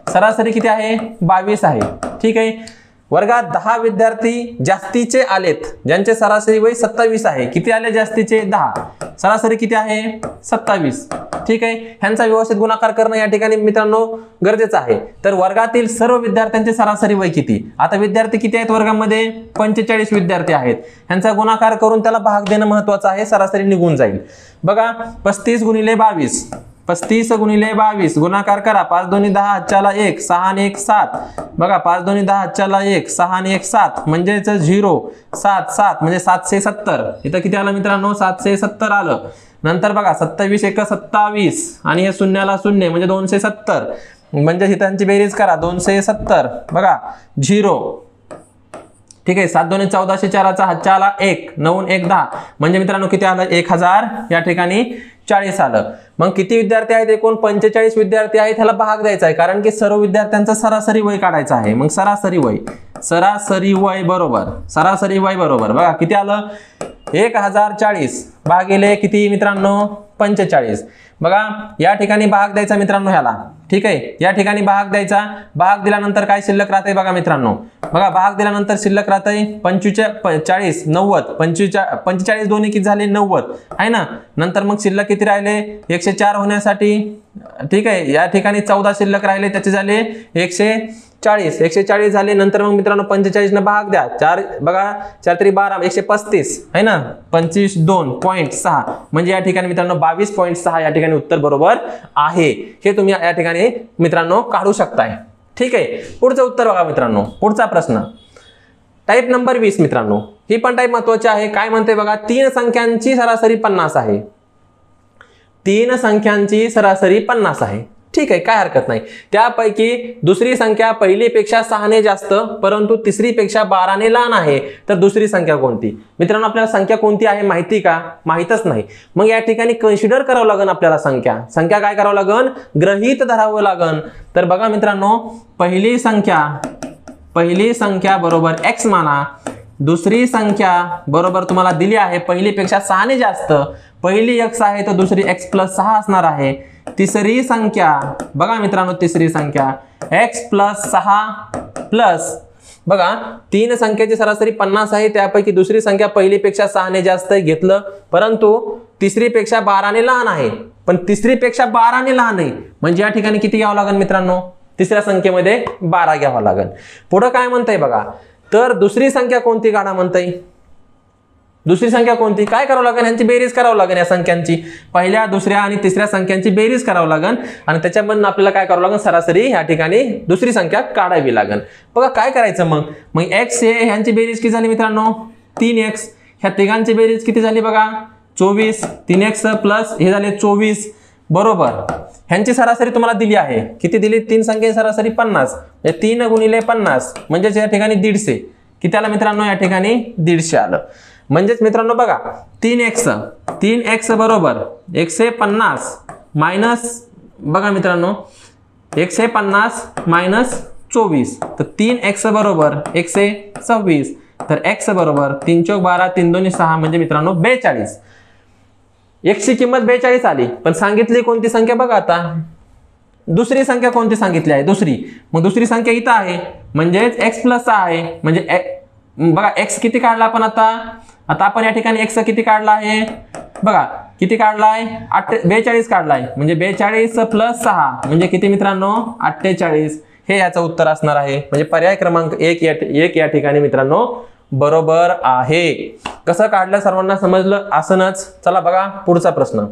सरासरी किती आहे 22 आहे. ठीक आहे, वर्गात 10 विद्यार्थी जास्तीचे आलेत ज्यांचे सरासरी वय 27 आहे. किती आले जास्तीचे 10, सरासरी किती आहे 27. ठीक आहे, ह्यांचा व्यवस्थित गुणाकार करणं या ठिकाणी मित्रांनो गरजेचं आहे. तर वर्गातील सर्व विद्यार्थ्यांचे सरासरी वय किती, आता विद्यार्थी किती आहेत वर्गामध्ये 45 विद्यार्थी आहेत. ह्यांचा गुणाकार करून त्याला भाग देणं महत्त्वाचं आहे, सरासरी निघून जाईल. बघा 35 गुणिले 22 35 गुणिले 22 गुणाकार करा. 5 दोन्ही 10 हातच्याला 1 6 आणि 1 7. बघा 5 दोन्ही 10 हातच्याला 1 6 आणि 1 7 म्हणजेच 0 7 7 म्हणजे 770. इथं किती आलं मित्रांनो 770 आलं. नंतर बघा 27 1 27 आणि हे शून्याला 0 म्हणजे 270 म्हणजे ही त्यांची बेरीज करा 270. बघा 0. ठीक आहे, 7 दोन्ही 14 4 हातच्या आला 1 9 1 10 म्हणजे मित्रांनो किती आलं 1000 या ठिकाणी 40 आलं. मग किती विद्यार्थी आहेत एकूण 45 विद्यार्थी आहेत. ह्याला भाग द्यायचा आहे कारण की सर्व विद्यार्थ्यांचा सरासरी वय काढायचा आहे. मग सरासरी वय बरोबर बघा किती आलं 1040 भागिले किती मित्रांनो 45. बघा या ठिकाणी भाग द्यायचा मित्रांनो ह्याला. ठीक आहे, या ठिकाणी भाग द्यायचा. भाग दिल्यानंतर काय शिल्लक राहते बघा मित्रांनो. बघा भाग दिल्यानंतर शिल्लक राहते 45 90 45 दोन्ही किती झाले 90 आहे ना. नंतर मग शिल्लक किती राहिले 104 होण्यासाठी. ठीक आहे, या ठिकाणी 14 शिल्लक राहिले त्याचे झाले 140 झाले. नंतर मग मित्रांनो 45 ने भाग द्या 4 बघा 4 3 12 135 आहे ना 52.6 म्हणजे या ठिकाणी मित्रांनो 22.6 या ठिकाणी उत्तर बरोबर आहे. हे तुम्ही या ठिकाणी मित्रांनो काढू शकताय. ठीक आहे, पुढचं उत्तर बघा मित्रांनो. पुढचा प्रश्न टाईप नंबर 20 मित्रांनो. ही पण टाईप महत्वाची आहे. काय म्हणते बघा 3 संख्यांची सरासरी 50 आहे. 3 संख्यांची सरासरी 50 आहे. ठीक आहे, काय हरकत नाही. त्यापैकी दुसरी संख्या पहिलीपेक्षा 6 ने जास्त परंतु तिसरीपेक्षा 12 ने लहान आहे. तर दुसरी संख्या कोणती मित्रांनो. आपल्याला संख्या कोणती आहे माहिती का, माहितच नाही. मग या ठिकाणी कन्सिडर करावं लागेल आपल्याला. संख्या काय करावं लागेल गृहीत धरावं लागेल. तर बघा मित्रांनो पहिली संख्या बरोबर x माना. दुसरी संख्या बरोबर तुम्हाला दिली आहे पहिलीपेक्षा 6 ने जास्त. पहिली x आहे तर दुसरी x + 6 असणार आहे. तिसरी संख्या बघा मित्रांनो तिसरी संख्या x + 6 प्लस बघा 3 संख्येची सरासरी 50 आहे. त्यापैकी दुसरी संख्या पहिलीपेक्षा 6 ने जास्त घेतलं परंतु तिसरीपेक्षा 12 ने लहान आहे. पण तिसरीपेक्षा 12 ने लहान आहे म्हणजे या ठिकाणी किती घ्यावं लागेल मित्रांनो तिसऱ्या संख्येमध्ये 12 घ्यावं लागेल. पुढे काय म्हणताय बघा तर दुसरी संख्या कोणती काढा म्हणताय. दुसरी संख्या कोणती, काय करावं लागेल, यांची बेरीज करावं लागेल, या संख्यांची पहिल्या दुसऱ्या आणि तिसऱ्या संख्यांची बेरीज करावं लागेल आणि त्याच्यामधून आपल्याला काय करावं लागेल, सरासरी या ठिकाणी दुसरी संख्या काढावी लागेल. बघा काय करायचं मग x हे ह्यांची बेरीज किती झाली मित्रांनो 3x, ह्या तिघांची बेरीज किती झाली बघा 24, 3x प्लस हे झाले 24 बरोबर. ह्यांची सरासरी तुम्हाला दिली आहे, किती दिली, तीन संख्येची सरासरी 50, 3 गुणिले 50 म्हणजेच या ठिकाणी 150, किती आलं मित्रांनो या ठिकाणी 150 आलं. म्हणजेच मित्रांनो बघा 3x बरोबर 150 मायनस बघा मित्रांनो 150 मायनस 24, तर 3x बरोबर 126, तर x बरोबर 3 चौक 12 3 2 6 म्हणजे मित्रांनो 42. x ची किंमत 42 आली, पण सांगितली कोणती संख्या बघा, आता दुसरी संख्या कोणती सांगितली आहे, दुसरी. मग दुसरी संख्या इथं आहे म्हणजेच x प्लस 6 आहे. म्हणजे बघा x किती काढला आपण, आता आपण या ठिकाणी x किती काढला आहे बघा, किती काढलाय 42 काढलाय, म्हणजे 42 प्लस 6 म्हणजे किती मित्रांनो 48. हे याचं उत्तर असणार आहे. म्हणजे पर्याय क्रमांक 1 या ठिकाणी मित्रांनो बरोबर आहे. कसं काढलं सर्वांना समजलं असनच. चला बघा पुढचा प्रश्न.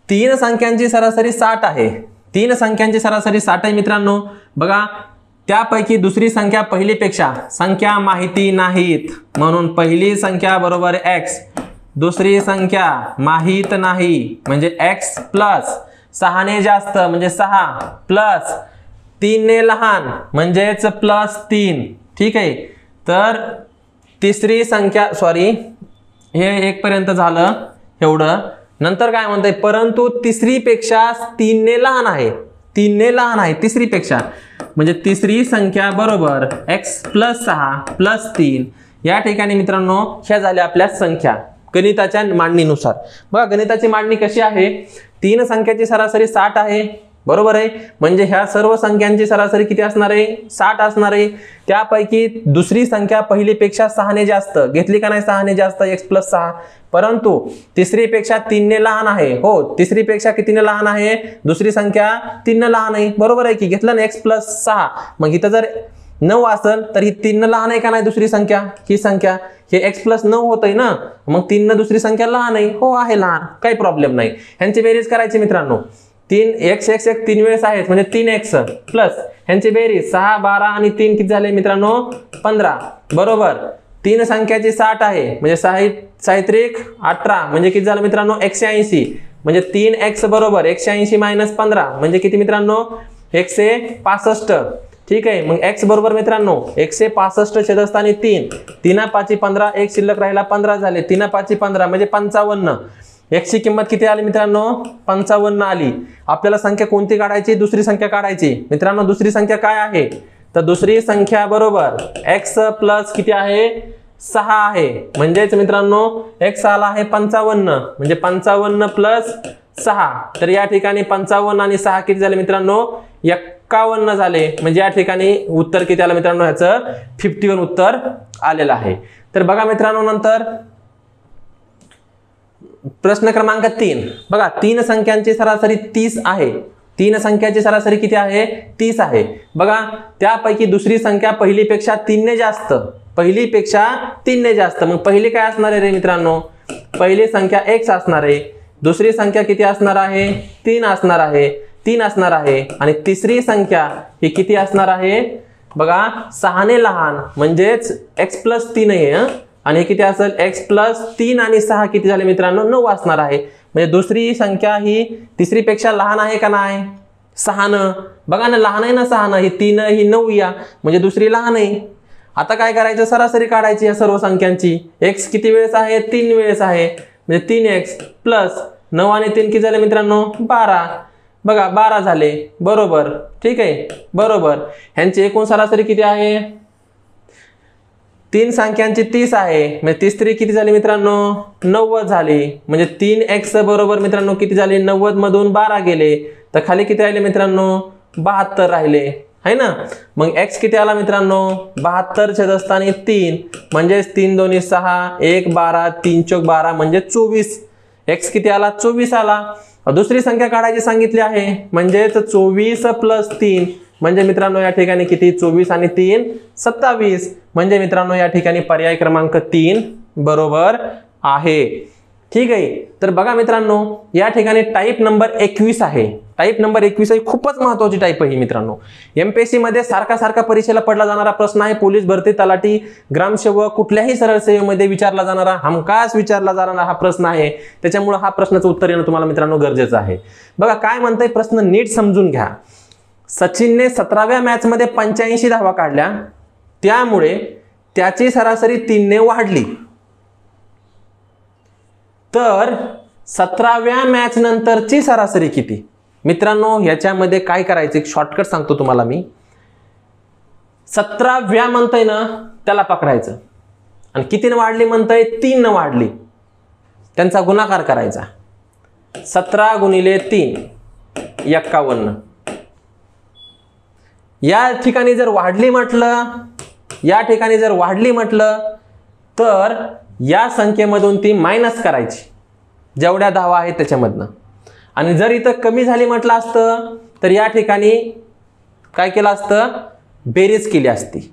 3 संख्यांची सरासरी 60 आहे. 3 संख्यांची सरासरी 60 आहे मित्रांनो. बघा त्यापैकी दुसरी संख्या पहिलीपेक्षा संख्या माहिती नाहीत, म्हणून पहिली संख्या बरोबर x, दुसरी संख्या माहित नाही म्हणजे x प्लस 6 ने जास्त म्हणजे 6 प्लस 3 ने लहान म्हणजेच प्लस 3. ठीक आहे. तर तिसरी संख्या सॉरी हे 1 पर्यंत झालं एवढं. नंतर काय म्हणताय, परंतु तिसरी पेक्षा 3 ने लहान आहे, 3 ने लहान आहे तिसरी पेक्षा, म्हणजे तिसरी संख्या बरोबर x प्लस 6 प्लस 3. या ठिकाणी मित्रांनो ह्या झाल्या आपल्या संख्या गणिताच्या मांडणीनुसार. बघा गणिताची मांडणी कशी आहे, 3 संख्याची सरासरी 60 आहे बरोबर आहे, म्हणजे ह्या सर्व संख्यांची सरासरी किती असणार आहे 60 असणार आहे. त्यापैकी दुसरी संख्या पहिलीपेक्षा 6 ने जास्त घेतली का नाही, 6 ने जास्त x प्लस 6, परंतु तिसरी पेक्षा 3 ने लहान आहे. हो तिसरी पेक्षा कितीने लहान आहे, दुसरी संख्या 3 ने लहान आहे बरोबर आहे की, घेतलं ना x प्लस 6. मग इथं जर 9 असेल तर ही 3 ने लहान आहे का नाही दुसरी संख्या, ही संख्या हे x प्लस 9 होत आहे ना, मग 3 ने दुसरी संख्या लहान आहे, हो आहे लहान, काही प्रॉब्लेम नाही. ह्यांची बेरीज करायची मित्रांनो, 3 x 3 वेळेस आहेत म्हणजे 3x प्लस ह्यांची बेरीज 6 12 आणि 3 किती झाले मित्रांनो 15 बरोबर. 3 संख्याची 60 आहे म्हणजे 6 18 म्हणजे किती झालं मित्रांनो 180, म्हणजे 3x बरोबर 180 मायनस 15 म्हणजे किती मित्रांनो 165. ठीक आहे. मग x बरोबर मित्रांनो 165 छेदस्थानी 3, 3 5 15, एक शिल्लक राहिला 15 झाले, 3 5 15 म्हणजे 55. x ची किंमत किती आली मित्रांनो 55 आली. आपल्याला संख्या कोणती काढायची, दुसरी संख्या काढायची मित्रांनो. दुसरी संख्या काय आहे, तर दुसरी संख्या बरोबर x प्लस किती आहे 6 आहे, म्हणजेच मित्रांनो x आला आहे 55 म्हणजे 55 प्लस 6. तर या ठिकाणी 55 आणि 6 किती झाले मित्रांनो 51 झाले, म्हणजे या ठिकाणी उत्तर किती आलं मित्रांनो ह्याचं 51 उत्तर आलेलं आहे. तर बघा मित्रांनो नंतर प्रश्न क्रमांक 3. बघा 3 संख्यांची सरासरी 30 आहे. 3 संख्याची सरासरी किती आहे 30 आहे. बघा त्यापैकी दुसरी संख्या पहिलीपेक्षा 3 ने जास्त, पहिलीपेक्षा 3 ने जास्त, मग पहिली काय असणार आहे रे मित्रांनो, पहिली संख्या x असणार आहे, दुसरी संख्या किती असणार आहे 3 असणार आहे, 3 असणार आहे, आणि तिसरी संख्या ही किती असणार आहे बघा 6 ने लहान म्हणजेच x प्लस 3 आहे, आणि किती असेल x प्लस 3 आणि 6 किती झाले मित्रांनो 9 असणार आहे. म्हणजे दुसरी संख्या ही तिसरी पेक्षा लहान आहे का नाही 6 न, बघा ना लहान आहे ना 6 न, ही 3 ही 9 या म्हणजे दुसरी लहान आहे. आता काय करायचं, सरासरी काढायची या सर्व संख्यांची. x किती वेळेस आहे 3 वेळेस आहे, म्हणजे 3x प्लस 9 आणि 3 किती झाले मित्रांनो 12. बघा 12 झाले बरोबर. ठीक आहे बरोबर. ह्यांची एकूण सरासरी किती आहे, 3 संख्यांची 30 आहे, म्हणजे 30 किती झाली मित्रांनो 90 झाली, म्हणजे 3x बरोबर मित्रांनो किती झाले 90 मधून 12 गेले, तर खाली किती राहिले मित्रांनो 72 राहिले है ना. मग x किती आला मित्रांनो 72 छेदस्थानी 3 म्हणजेच 3 2 6 1 12 3 चौक 12 म्हणजे 24. x किती आला 24 आला. दुसरी संख्या काढायची सांगितली आहे म्हणजेच 24 प्लस 3 म्हणजे मित्रांनो या ठिकाणी किती 24 आणि 3 27, म्हणजे मित्रांनो या ठिकाणी पर्याय क्रमांक 3 बरोबर आहे. ठीक आहे. तर बघा मित्रांनो, या ठिकाणी टाईप नंबर 21 आहे. टाईप नंबर 21 ही खूपच महत्त्वाची टाईप आहे मित्रांनो. एमपीएससी मध्ये सारखा परीक्षेला पडला जाणारा प्रश्न आहे. पोलीस भरती, तलाठी, ग्रामसेवक कुठल्याही सरळ सेवेमध्ये विचारला जाणारा, हमखास विचारला जाणारा हा प्रश्न आहे. त्याच्यामुळे हा प्रश्नाचं उत्तर येणं तुम्हाला मित्रांनो गरजेचं आहे. बघा काय म्हणतंय प्रश्न, नीट समजून घ्या. सचिनने 17व्या मॅच मध्ये 85 धावा काढल्या, त्यामुळे त्याची सरासरी 3 ने वाढली. तर 17व्या मॅच नंतरची सरासरी किती? मित्रांनो याच्यामध्ये काय करायचं, एक शॉर्टकट सांगतो तुम्हाला मी. 17व्या म्हणतंय ना, त्याला पकडायचं आणि कितीने वाढली म्हणतंय, 3 ने वाढली, त्यांचा गुणाकार करायचा. 17 गुणिले 3 51. या ठिकाणी जर वाढली म्हटलं, तर या संख्येमधून ती मायनस करायची, जेवढ्या धावा आहेत त्याच्यामधनं. आणि जर इथं कमी झाली म्हटलं असतं तर या ठिकाणी काय केलं असतं, बेरीज केली असती.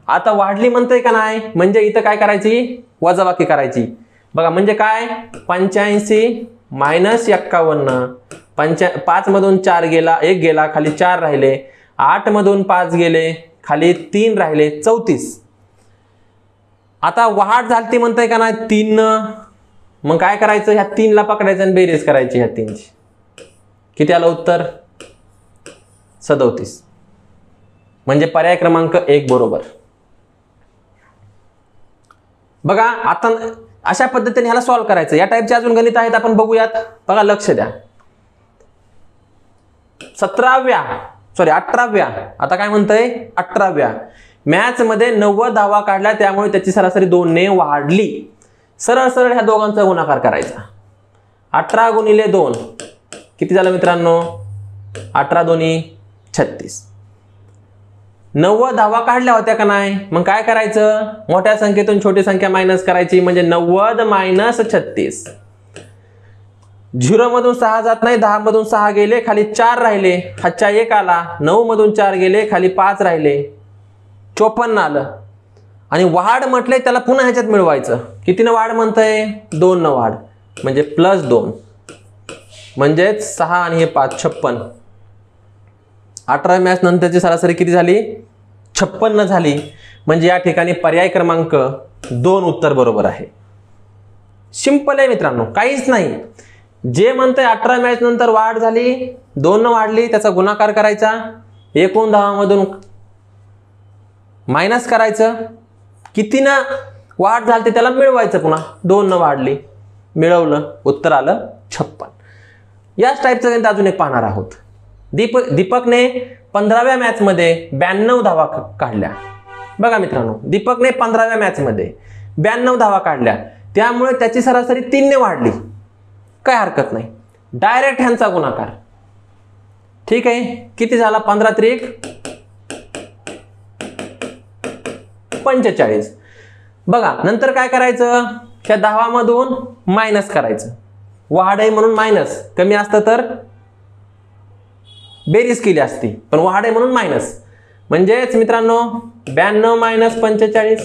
आता वाढली म्हणतंय का नाही, म्हणजे इथं काय करायची, वजाबाकी करायची. बघा म्हणजे काय, 85 मायनस 51. 5 मधून 4 गेला, 1 गेला, खाली 4 राहिले. 8 मधून 5 गेले, खाली 3 राहिले, 34. आता वाढ झालती म्हणताय का नाही 3 न, मग काय करायचं, ह्या 3 ला पकडायचं आणि बेरीज करायची ह्या 3 ची. किती आलं उत्तर, 37. म्हणजे पर्याय क्रमांक 1 बरोबर. बघा आता अशा पद्धतीने ह्याला सॉल्व्ह करायचं. या टाईपचे अजून गणित आहेत, आपण बघूयात. बघा लक्ष द्या. 18व्या, आता काय म्हणतंय, 18व्या मॅच मध्ये 90 धावा काढल्या, त्यामुळे त्याची सरासरी 2 ने वाढली. सरळ ह्या दोघांचा गुणाकार करायचा. 18 गुणिले 2 किती झालं मित्रांनो, 18 दोन्ही 36. 90 धावा काढल्या होत्या का नाही, मग काय करायचं, मोठ्या संख्येतून छोटी संख्या मायनस करायची, म्हणजे 90 मायनस 36. 0 मधून 6 जात नाही, 10 मधून 6 गेले, खाली 4 राहिले, हातच्या 1 आला. 9 मधून 4 गेले, खाली 5 राहिले, 54 आलं. आणि वाढ म्हटलंय त्याला पुन्हा ह्याच्यात मिळवायचं. कितीनं वाढ म्हणतंय, 2 न वाढ, म्हणजे +2, म्हणजे 6 आणि हे 5 56. 18 मॅच नंतरची सरासरी किती झाली, 56 झाली. म्हणजे या ठिकाणी पर्याय क्रमांक 2 उत्तर बरोबर आहे. सिंपल आहे मित्रांनो, काहीच नाही. जे म्हणतंय 18 मॅच नंतर वाढ झाली, 2 न वाढली, त्याचा गुणाकार करायचा, एकूण 10 मधून मायनस करायचं, कितीनं वाढ झाली त्याला मिळवायचं, पुन्हा 2 न वाढली, मिळवलं, उत्तर आलं 56. याच टाईपचं गणित अजून एक पाहणार आहोत. दीपकने 15व्या मॅच मध्ये 92 धावा काढल्या. बघा मित्रांनो, दीपकने 15व्या मॅच मध्ये 92 धावा काढल्या, त्यामुळे त्याची सरासरी 3 ने वाढली. काय हरकत नाही, डायरेक्ट ह्यांचा गुणाकार. ठीक आहे, किती झाला, 15 त्रिक 45. बघा नंतर काय करायचं, त्या 10 मधून मायनस करायचं. वाढ आहे म्हणून मायनस, कमी असतं तर बेरीज केली असती, पण वाढ आहे म्हणून मायनस. म्हणजेच मित्रांनो 92 मायनस 45.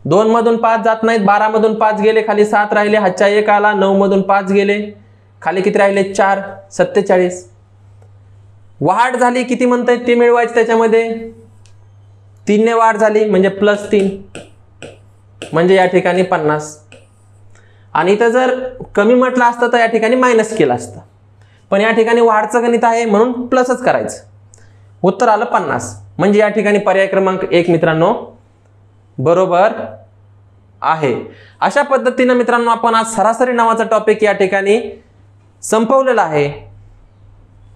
2 मधून 5 जात नाहीत, 12 मधून 5 गेले, खाली 7 राहिले, हातच्या 1 आला. 9 मधून 5 गेले, खाली किती राहिले, 4, 47. वाढ झाली किती म्हणतायत ते मिळवायचं, त्याच्यामध्ये 3 ने वाढ झाली, म्हणजे +3, म्हणजे या ठिकाणी 50. आणि इथं जर कमी म्हटलं असतं तर या ठिकाणी मायनस केलं असतं, पण या ठिकाणी वाढचं गणित आहे म्हणून प्लसच करायचं. उत्तर आलं 50. म्हणजे या ठिकाणी पर्याय क्रमांक 1 मित्रांनो बरोबर आहे. अशा पद्धतीने मित्रांनो आपण आज सरासरी नावाचा टॉपिक या ठिकाणी संपवलेला आहे.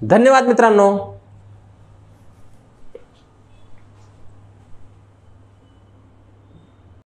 धन्यवाद मित्रांनो.